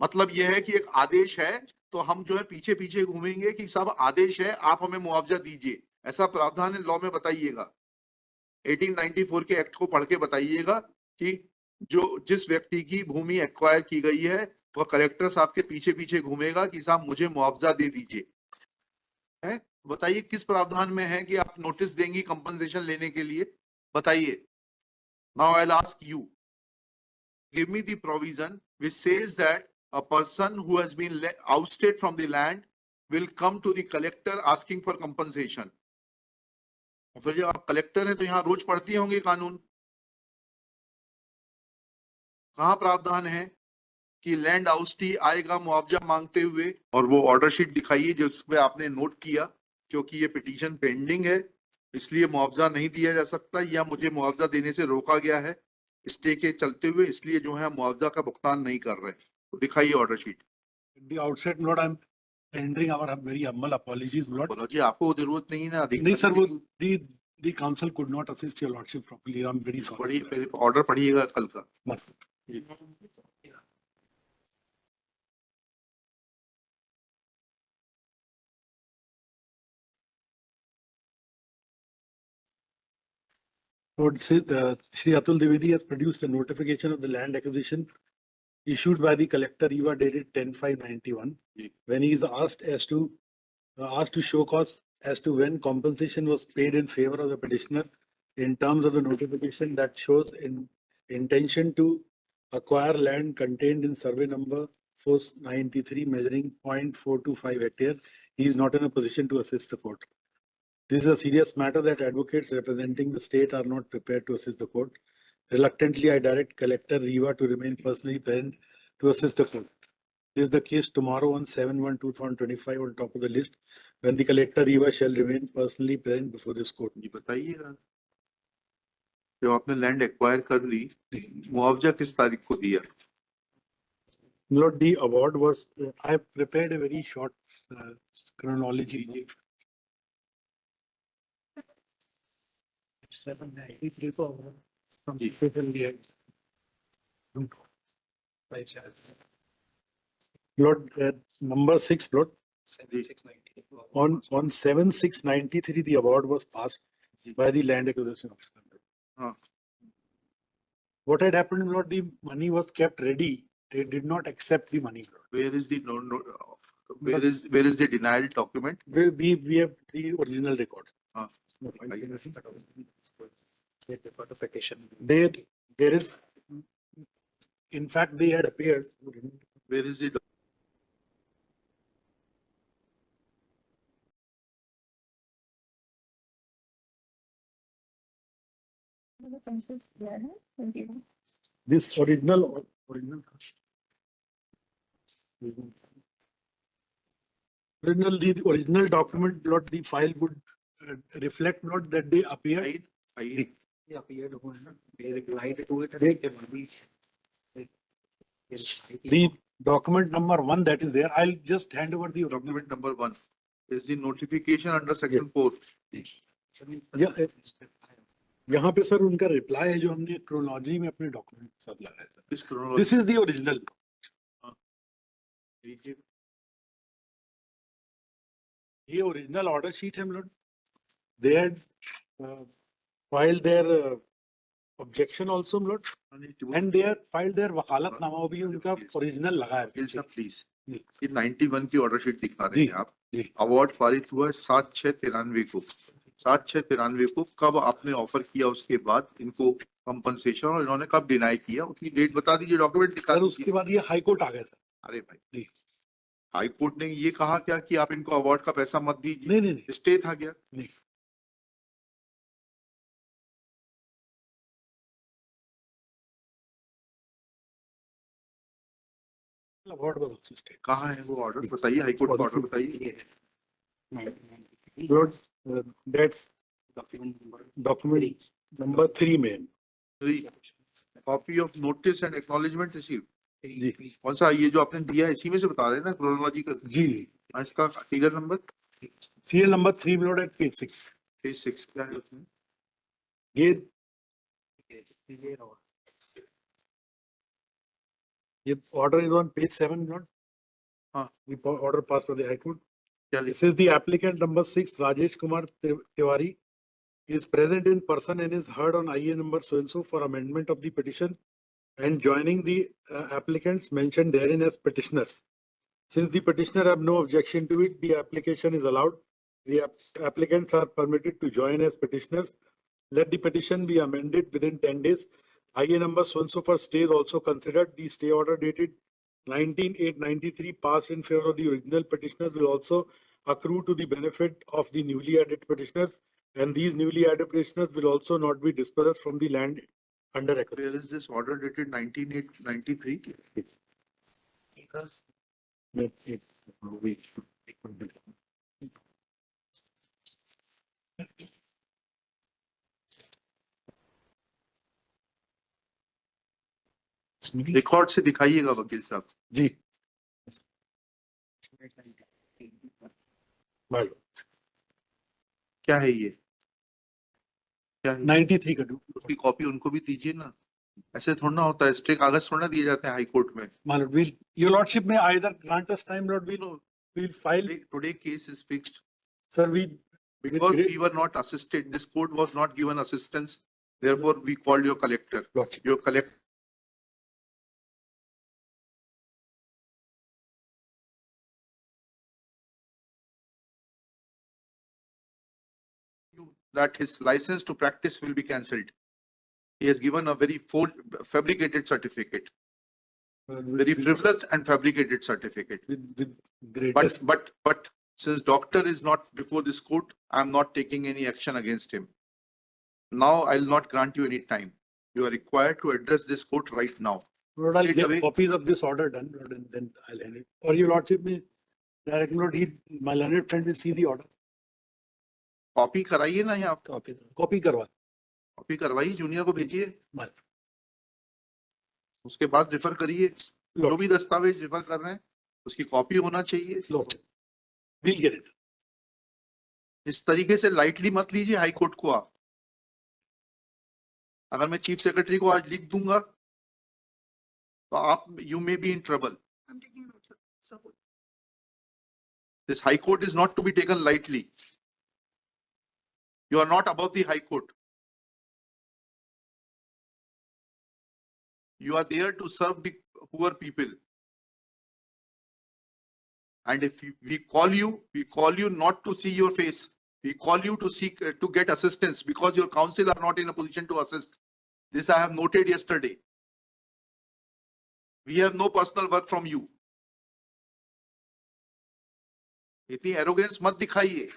मतलब यह है कि एक आदेश है तो हम जो है पीछे पीछे घूमेंगे कि साहब आदेश है, आप हमें मुआवजा दीजिए, ऐसा प्रावधान है लॉ में? बताइएगा, 1894 के एक्ट को पढ़ के बताइएगा कि जो जिस व्यक्ति की भूमि एक्वायर की गई है वह कलेक्टर साहब के पीछे पीछे घूमेगा कि साहब मुझे मुआवजा दे दीजिए। है, बताइए किस प्रावधान में है कि आप नोटिस देंगी कंपनसेशन लेने के लिए? बताइए। Now I will ask you, give me the provision which says that a person who has been ousted from the land will come to the collector asking for compensation. और फिर जब आप collector हैं तो यहाँ रोज पढ़ती होंगे कानून। कहाँ प्रावधान है कि लैंड आउस्टी आएगा मुआवजा मांगते हुए? और वो ऑर्डर शीट दिखाइए जिसपे आपने नोट किया, क्योंकि ये पिटीशन पेंडिंग है इसलिए मुआवजा नहीं दिया जा सकता, या मुझे मुआवजा देने से रोका गया है स्टे के चलते हुए, इसलिए जो है मुआवजा का भुगतान नहीं कर रहे। तो दिखाइए order sheet. At the outset, Lord, I'm rendering our very humble apologies, Lord. बोलो जी, आपको जरूरत नहीं है नहीं सर, वो the council could not assist your lordship properly. I'm very sorry. पढ़िए, फिर ऑर्डर पढ़िएगा कल का। Lord, Shri Atul Dwivedi has produced a notification of the land acquisition issued by the collector Eva dated 10/5/91, when he is asked to show cause as to when compensation was paid in favor of the petitioner in terms of the notification that shows intention to acquire land contained in survey number 493 measuring 0.425 hectare. He is not in a position to assist the court. This is a serious matter that advocates representing the state are not prepared to assist the court. Reluctantly, I direct Collector Riva to remain personally present to assist the court. This is the case tomorrow on 7/1/2025 on top of the list, when the Collector Riva shall remain personally present before this court. ये बताइएगा, जब आपने land acquire कर ली, मुआवजा किस तारीख को दिया? Lord, the award was, I have prepared a very short chronology. 793 from Lord, number 6, Lord. 7690. On 7/6/93, the award was passed by the land acquisition officer. What had happened, Lord? The money was kept ready. They did not accept the money, Lord. Where is the where is the denial document? We have the original records. There is, in fact, they had appeared. Where is the this original the original document, Lord, the file would reflect not that they appeared. They appeared. They replied to it. The document number 1 that is there, I'll just hand over the document number 1 is the notification under section 4. यहाँ पे sir उनका reply है जो हमने chronology में अपने document के साथ लगाया था। This is the original. ये ओरिजिनल ऑर्डर शीट है Lord. They had filed their objection also, Lord, and they had filed their वकालतनामा भी उनका ओरिजिनल लगा है। प्लीज, ये 91 की ऑर्डर शीट दिखा रहे हैं आप। अवार्ड पारित हुआ 7/6/93 को। 7/6/93 को कब आपने ऑफर किया, उसके बाद इनको कंपनसेशन, और इन्होंने कब डिनाई किया, उसकी डेट बता दीजिए, डॉक्यूमेंट दिखा दीजिए। उसके बाद ये हाई कोर्ट आ गया सर। अरे भाई, हाई कोर्ट ने ये कहा क्या कि आप इनको अवार्ड का पैसा मत दीजिए? नहीं, स्टे था क्या? नहीं। Award was also stay. कहाँ है वो ऑर्डर? बताइए, हाई कोर्ट का ऑर्डर बताइए। Lord, that's document number 3 में। Copy of notice and acknowledgement received. जी, कौन सा? ये जो आपने दिया है इसी में से बता रहे हैं ना, क्रोनोलॉजी का? जी। इसका सीरियल नंबर? सीरियल नंबर 3 में लोड एट पेज 6। पेज 6 क्या है उसमें? If order is on page 7, not? हाँ. The order passed by the High Court. क्या This is the applicant number 6, Rajesh Kumar Tiwari, is present in person and is heard on IA number so and so for amendment of the petition and joining the applicants mentioned therein as petitioners. Since the petitioner have no objection to it, the application is allowed. The applicants are permitted to join as petitioners. Let the petition be amended within 10 days. IA number so and so for stay is also considered. The stay order dated 19/8/93 passed in favor of the original petitioners will also accrue to the benefit of the newly added petitioners, and these newly added petitioners will also not be dispossessed from the land under acquisition. Where is this order dated 19/8/93? Record से दिखाइएगा वकील साहब. जी. मालूम. क्या है ये? क्या है? 93 का डू. उसकी कॉपी उनको भी दीजिए ना. ऐसे थोड़ा ना होता है. स्टे कागज थोड़ा ना दिए जाते हैं हाई कोर्ट में. मालूम. Will your lordship may either grant us time, Lord, we'll file. Today case is fixed Sir, because we were not assisted. This court was not given assistance. Therefore, we called your collector. Lordship. Your collector. That his license to practice will be cancelled. He has given a very fabricated certificate, very frivolous and fabricated certificate. With greatest. But since doctor is not before this court, I am not taking any action against him. Now I will not grant you any time. You are required to address this court right now. Lord, I'll Straight get away. copies of this order done, Lord, and then I'll hand it. Or your lordship may direct, Lord, my learned friend will see the order. Copy कराइए ना यहाँ. Copy करवा. Copy करवाइए, junior को भेजिए. माल. उसके बाद refer करिए. जो भी दस्तावेज रिफर कर रहे हैं उसकी कॉपी होना चाहिए. Lord, we'll get it. इस तरीके से लाइटली मत लीजिए हाई कोर्ट को आप. अगर मैं चीफ सेक्रेटरी को आज लिख दूंगा तो आप you may be in trouble. This high court is not to be taken lightly. You are not above the High Court. You are there to serve the poor people. And if we call you not to see your face. We call you to seek to get assistance because your counsel are not in a position to assist. This I have noted yesterday. We have no personal work from you. इतनी arrogance मत दिखाइए.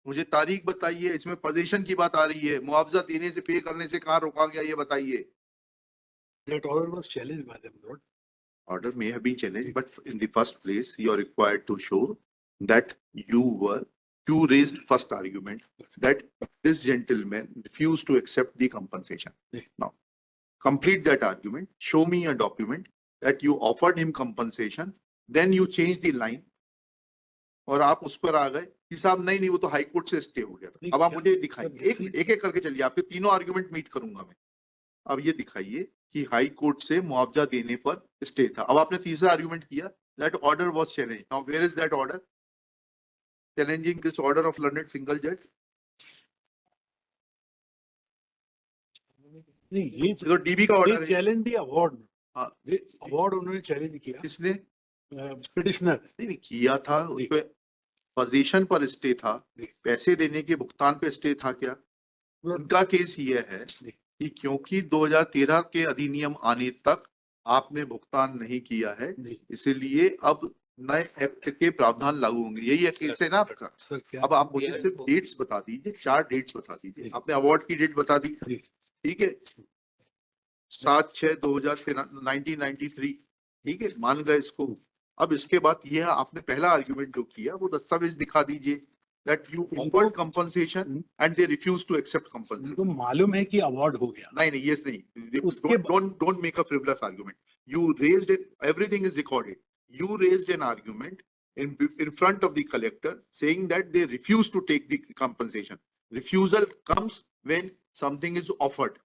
मुझे तारीख बताइए. इसमें position की बात आ रही है. मुआवजा देने से पे करने से कहाँ रोका गया ये बताइए. That order was challenged by them, Lord. Order may have been challenged, but in the first place, you are required to show that you raised first argument that this gentleman refused to accept the compensation. Now, complete that argument. Show me a document that you offered him compensation. Then you changed the line. और आप उस पर आ गए कि साहब नहीं वो तो हाई कोर्ट से स्टे हो गया था. अब आप मुझे दिखाइए. एक करके चलिए. आपके तीनों आर्गुमेंट मीट करूंगा मैं. अब ये दिखाइए कि हाई कोर्ट से मुआवजा देने पर स्टे था. अब आपने तीसरा आर्गुमेंट किया that order was challenged. Now where is that order challenging this order of learned single जज? नहीं, ये तो डीबी का ऑर्डर है. Challenge the award. हाँ, अवार्ड उन्होंने चैलेंज किया. किसने? पिटिशनर. नहीं किया था. उस पे पोजीशन पर स्टे था. पैसे देने के भुगतान पे स्टे था क्या? उनका केस ये है कि क्योंकि 2013 के अधिनियम आने तक आपने भुगतान नहीं किया है, इसीलिए अब नए एक्ट के प्रावधान लागू होंगे. यही केस है ना आपका? अब आप मुझे सिर्फ डेट्स बता दीजिए. 4 डेट्स बता दीजिए. आपने अवार्ड की डेट बता दी. ठीक है. 7/6/2013 ठीक है, मान गए इसको. अब इसके बाद ये आपने पहला आर्गुमेंट जो किया वो दस्तावेज दिखा दीजिए that you offered compensation and they refused to accept compensation. तो मालूम है कि अवार्ड हो गया. नहीं yes नहीं. Don't make a frivolous argument. You raised it. Everything is recorded. You raised an argument in front of the collector saying that they refuse to take the compensation. Refusal comes when something is offered.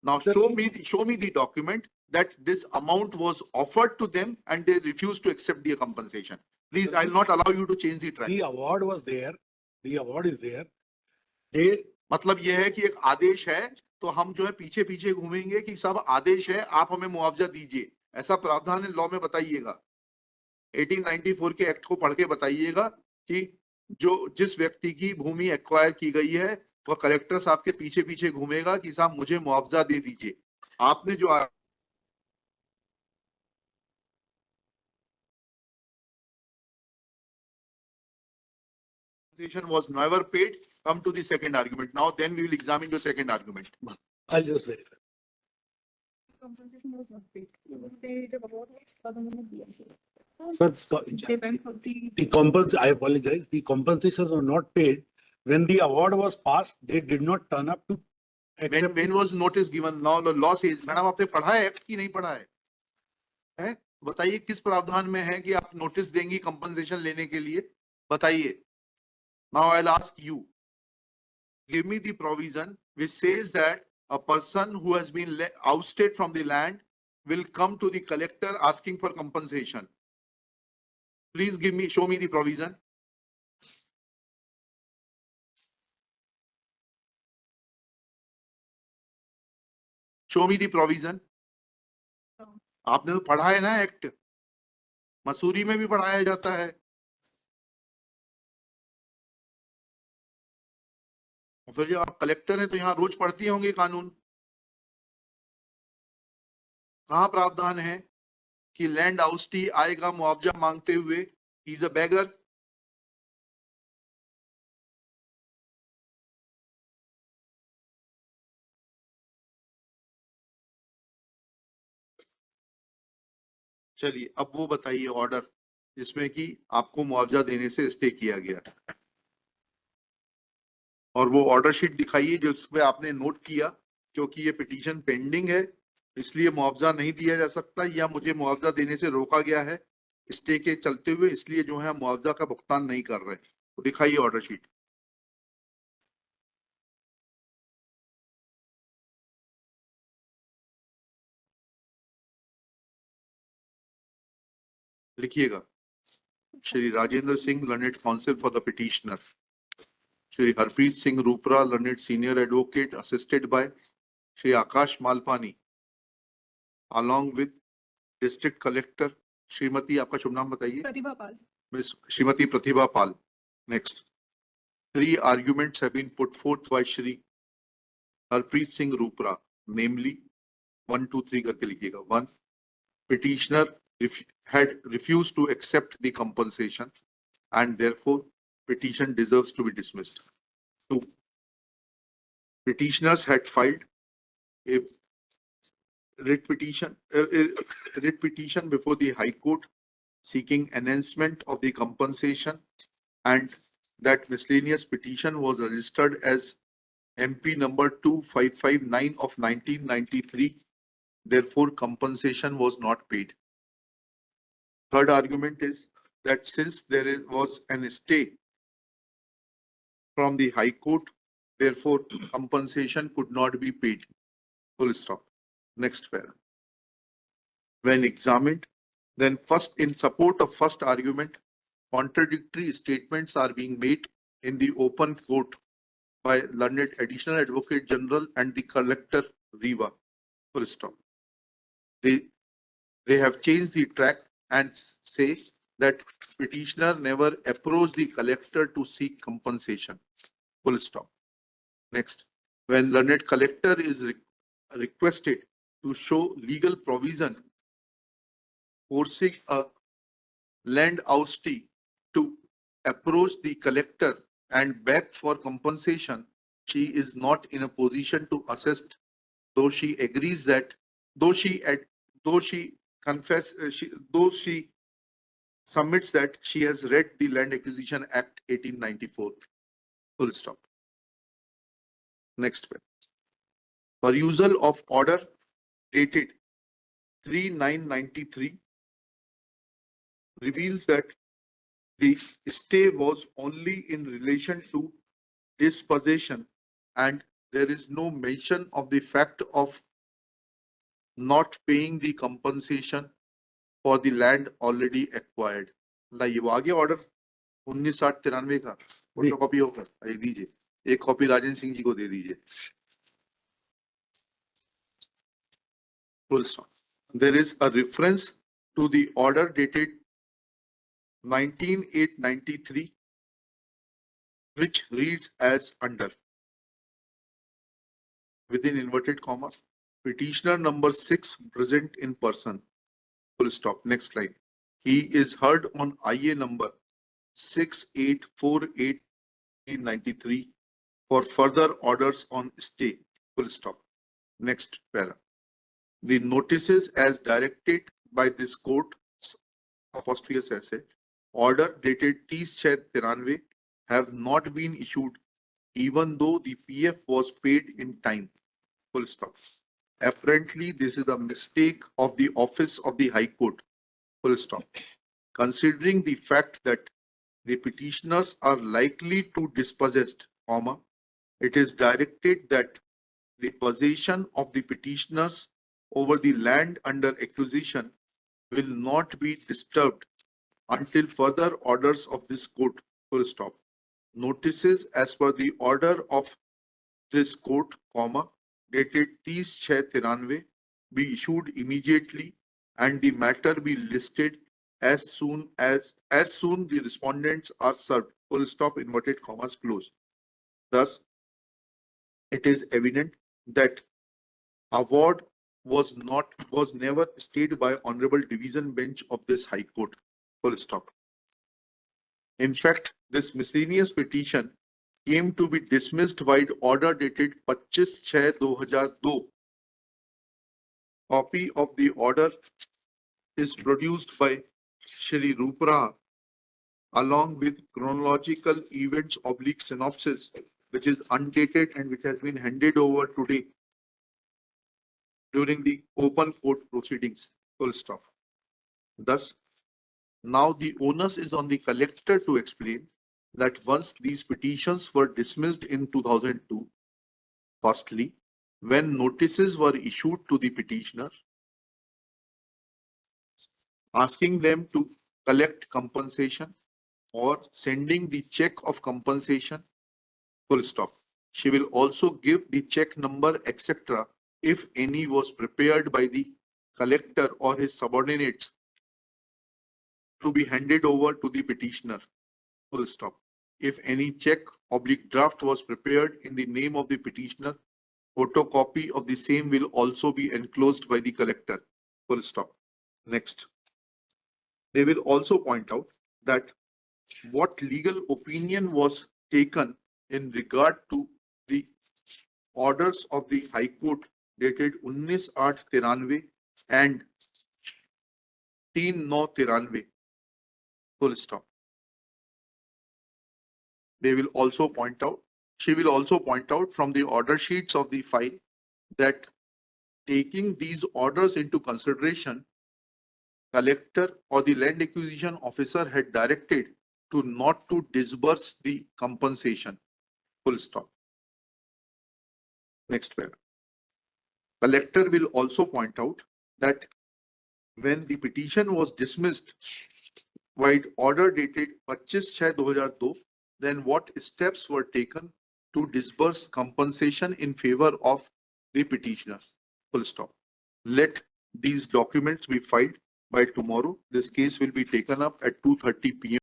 Now Sir, show me the document that this amount was offered to them and they refused to accept the compensation. Please, Sir, I'll not allow you to change the track. the award was there, the award is there. They, मतलब ये है कि एक आदेश है तो हम जो है पीछे पीछे घूमेंगे कि सब आदेश है, आप हमें मुआवजा दीजिए, ऐसा प्रावधान है लॉ में, बताइएगा। 1894 के एक्ट को पढ़ के बताइएगा कि जो जिस व्यक्ति की भूमि एक्वायर की गई है वह कलेक्टर साहब के पीछे पीछे घूमेगा कि साहब मुझे मुआवजा दे दीजिए। आपने जो was never paid. Come to the second argument. Now then we will examine the second argument. I'll just verify. Compensation was not paid. The award was government diya. Sir, They went for I apologize, the compensations were not paid. When the award was passed, they did not turn up to accept. When was notice given? Now the law says, madam आपने पढ़ा है act की नहीं पढ़ा है? हैं? बताइए किस प्रावधान में है कि आप नोटिस देंगी कंपनसेशन लेने के लिए? बताइए. Now I'll ask you, give me the provision which says that a person who has been ousted from the land will come to the collector asking for compensation. Please show me the provision. Show me the provision. आपने तो पढ़ा है ना act, Mussoorie में भी पढ़ाया जाता है। फिर जब आप कलेक्टर हैं तो यहाँ रोज पढ़ती होंगे कानून। कहाँ प्रावधान है कि लैंड आउस्टी आएगा मुआवजा मांगते हुए? ही इज अ बेगर। चलिए अब वो बताइए ऑर्डर जिसमें कि आपको मुआवजा देने से स्टे किया गया, और वो ऑर्डर शीट दिखाइए जिसमें आपने नोट किया क्योंकि ये पिटीशन पेंडिंग है इसलिए मुआवजा नहीं दिया जा सकता, या मुझे मुआवजा देने से रोका गया है स्टे के चलते हुए, इसलिए जो है मुआवजा का भुगतान नहीं कर रहे। तो दिखाइए ऑर्डर शीट। लिखिएगा। Shri Rajendra Singh, learned counsel for the petitioner. Shri Harpreet Singh Rupra, learned senior advocate, assisted by Shri Akash Malpani, along with district collector Shrimati, आपका शुभ नाम बताइए? Pratibha Pal. Miss Shrimati Pratibha Pal. Next. 3 arguments have been put forth by Shri Harpreet Singh Rupra, namely 1, 2, 3 करके लिखिएगा। 1. Petitioner had refused to accept the compensation and therefore petition deserves to be dismissed. 2. Petitioners had filed a writ petition before the High Court seeking enhancement of the compensation, and that miscellaneous petition was registered as MP number 2559 of 1993. Therefore, compensation was not paid. Third argument is that since there was an stay from the High Court, therefore compensation could not be paid. Full stop. Next paragraph. When examined, then first, in support of first argument, contradictory statements are being made in the open court by learned additional advocate general and the collector Riva. Full stop. They have changed the track and say that petitioner never approached the collector to seek compensation. Full stop. Next, when learned collector is requested to show legal provision forcing a land oustee to approach the collector and beg for compensation, she is not in a position to assist, though she agrees that, though she submits that she has read the Land Acquisition Act 1894. Full stop. Next one. Perusal of order dated 3/9/93 reveals that the stay was only in relation to dispossession and there is no mention of the fact of not paying the compensation for the land already acquired. लाइए वो आ गया order 19/8/93 का photo copy होकर आइए दीजिए, एक copy Rajendra Singh ji को दे दीजिए. Full stop. There is a reference to the order dated 19/8/93 which reads as under, within inverted commas, petitioner number 6 present in person. Full stop. Next slide. He is heard on IA number 6848/93 for further orders on stay. Full stop. Next para. The notices as directed by this court, apostrophe essay, order dated 30/6/93 have not been issued even though the PF was paid in time. Full stop. Apparently, this is a mistake of the office of the High Court. Full stop. Considering the fact that the petitioners are likely to dispossessed, comma, it is directed that the possession of the petitioners over the land under acquisition will not be disturbed until further orders of this court. Full stop. Notices as per the order of this court, comma, dated 30/6/93 be issued immediately and the matter be listed as soon the respondents are served. Full stop, inverted commas closed. Thus, it is evident that award was never stayed by Honorable Division Bench of this High Court. Full stop. In fact, this miscellaneous petition came to be dismissed by order dated 25/6/2002. Copy of the order is produced by Shri Rupra along with chronological events / synopsis, which is undated and which has been handed over today during the open court proceedings. Full stop. Thus, now the onus is on the collector to explain that once these petitions were dismissed in 2002, firstly, when notices were issued to the petitioner asking them to collect compensation or sending the check of compensation, full stop. She will also give the check number, etc., if any was prepared by the collector or his subordinates to be handed over to the petitioner. Full stop. If any check / draft was prepared in the name of the petitioner, photocopy of the same will also be enclosed by the collector. Full stop. Next. They will also point out that what legal opinion was taken in regard to the orders of the High Court dated 19/8/93 and 3/9/93. Full stop. They will also point out, she will also point out from the order sheets of the file that taking these orders into consideration, collector or the land acquisition officer had directed to not to disburse the compensation. Full stop. Next paragraph. Collector will also point out that when the petition was dismissed by order dated 25/6/2002, then what steps were taken to disburse compensation in favor of the petitioners. Full stop. Let these documents be filed by tomorrow. This case will be taken up at 2:30 p.m.